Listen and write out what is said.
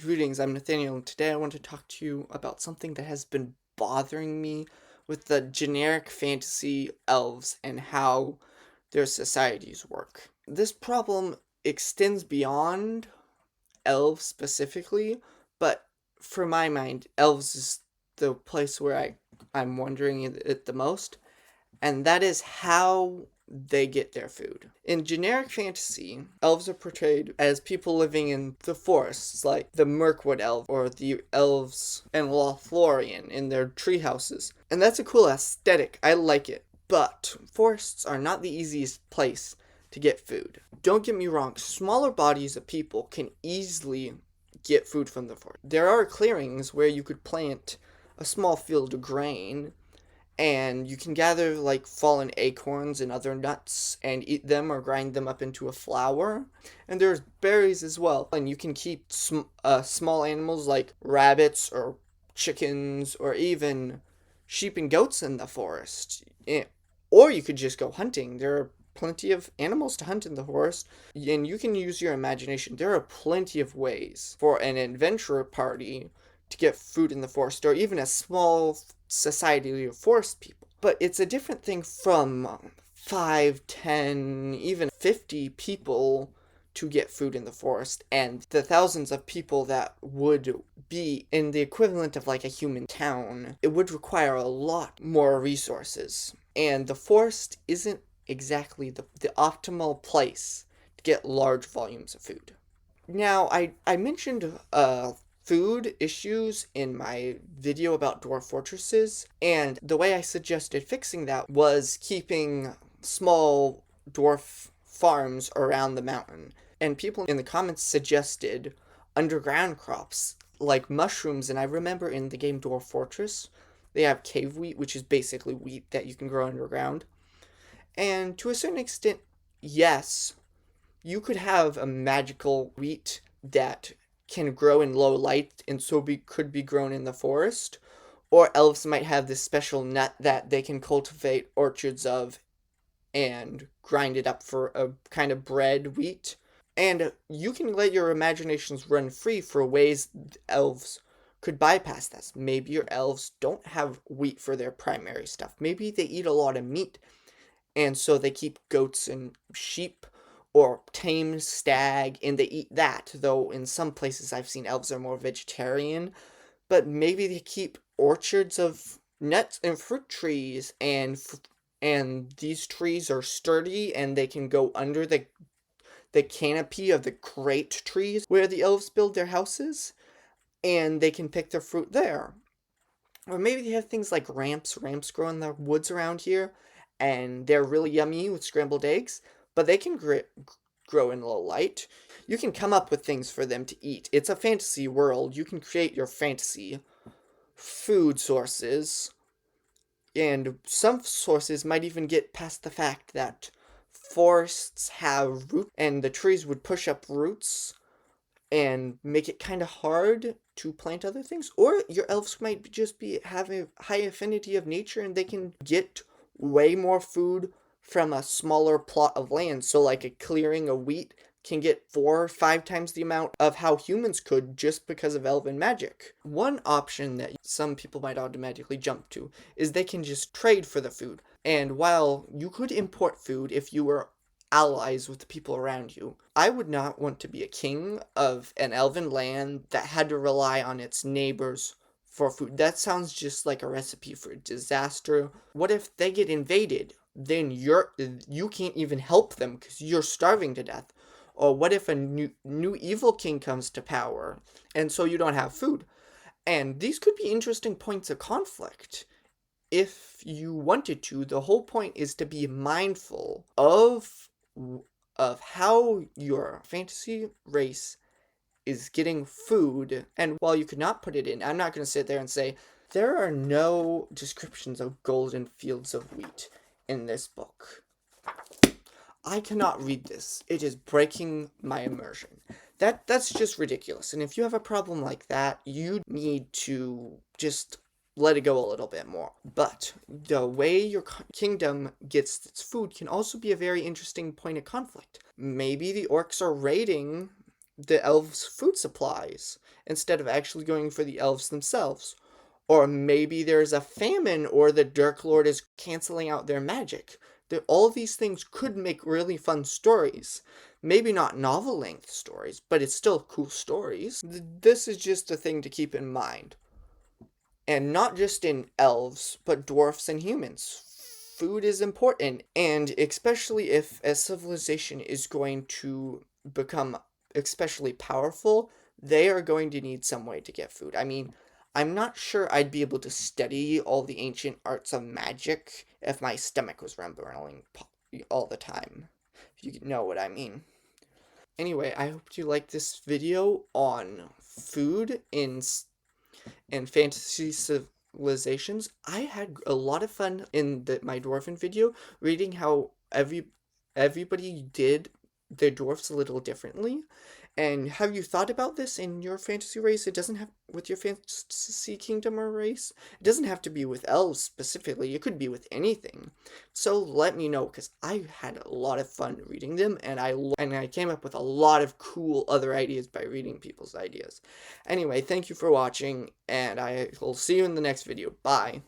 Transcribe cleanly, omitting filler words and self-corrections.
Greetings, I'm Nathaniel, and today I want to talk to you about something that has been bothering me with the generic fantasy elves and how their societies work. This problem extends beyond elves specifically, but for my mind, elves is the place where I'm wondering it the most, and that is how they get their food. In generic fantasy, elves are portrayed as people living in the forests, like the Mirkwood elf or the elves in Lothlorien in their tree houses. And that's a cool aesthetic. I like it. But forests are not the easiest place to get food. Don't get me wrong, smaller bodies of people can easily get food from the forest. There are clearings where you could plant a small field of grain and you can gather like fallen acorns and other nuts and eat them or grind them up into a flour. And there's berries as well, and you can keep small animals like rabbits or chickens or even sheep and goats in the forest. Or you could just go hunting. There are plenty of animals to hunt in the forest, and you can use your imagination. There are plenty of ways for an adventurer party to get food in the forest, or even a small society of forest people. But it's a different thing from 5, 10, even 50 people to get food in the forest, and the thousands of people that would be in the equivalent of like a human town. It would require a lot more resources, and the forest isn't exactly the optimal place to get large volumes of food. Now, I mentioned food issues in my video about dwarf fortresses, and the way I suggested fixing that was keeping small dwarf farms around the mountain. And people in the comments suggested underground crops like mushrooms, and I remember in the game Dwarf Fortress, they have cave wheat, which is basically wheat that you can grow underground. And to a certain extent, yes, you could have a magical wheat that can grow in low light and so could be grown in the forest. Or elves might have this special nut that they can cultivate orchards of and grind it up for a kind of bread wheat. And you can let your imaginations run free for ways elves could bypass this. Maybe your elves don't have wheat for their primary stuff. Maybe they eat a lot of meat and so they keep goats and sheep or tame stag and they eat that, though in some places I've seen elves are more vegetarian. But maybe they keep orchards of nuts and fruit trees, and these trees are sturdy and they can go under the canopy of the great trees where the elves build their houses, and they can pick their fruit there. Or maybe they have things like ramps. Ramps grow in the woods around here, and they're really yummy with scrambled eggs, but they can grow in low light. You can come up with things for them to eat. It's a fantasy world. You can create your fantasy food sources, and some sources might even get past the fact that forests have roots, and the trees would push up roots and make it kind of hard to plant other things. Or your elves might just be having a high affinity of nature and they can get way more food from a smaller plot of land. So like a clearing of wheat can get 4 or 5 times the amount of how humans could just because of elven magic. One option that some people might automatically jump to is they can just trade for the food. And while you could import food if you were allies with the people around you, I would not want to be a king of an elven land that had to rely on its neighbors for food. That sounds just like a recipe for disaster. What if they get invaded? Then you can't even help them because you're starving to death. Or what if a new evil king comes to power and so you don't have food? And these could be interesting points of conflict if you wanted to. The whole point is to be mindful of how your fantasy race is getting food. And while you could not put it in, I'm not going to sit there and say there are no descriptions of golden fields of wheat in this book. I cannot read this. It is breaking my immersion. That's just ridiculous. And if you have a problem like that, you need to just let it go a little bit more. But the way your kingdom gets its food can also be a very interesting point of conflict. Maybe the orcs are raiding the elves' food supplies instead of actually going for the elves themselves. Or maybe there's a famine or the Dark Lord is canceling out their magic. All these things could make really fun stories. Maybe not novel length stories, but it's still cool stories. This is just a thing to keep in mind. And not just in elves, but dwarfs and humans. Food is important, and especially if a civilization is going to become especially powerful, they are going to need some way to get food. I mean, I'm not sure I'd be able to study all the ancient arts of magic if my stomach was rumbling all the time. If you know what I mean. Anyway, I hope you like this video on food and fantasy civilizations. I had a lot of fun in my dwarven video reading how everybody did their dwarfs a little differently. And have you thought about this in your fantasy race? It doesn't have with your fantasy kingdom or race. It doesn't have to be with elves specifically. It could be with anything. So let me know because I had a lot of fun reading them, and I came up with a lot of cool other ideas by reading people's ideas. Anyway, thank you for watching, and I will see you in the next video. Bye.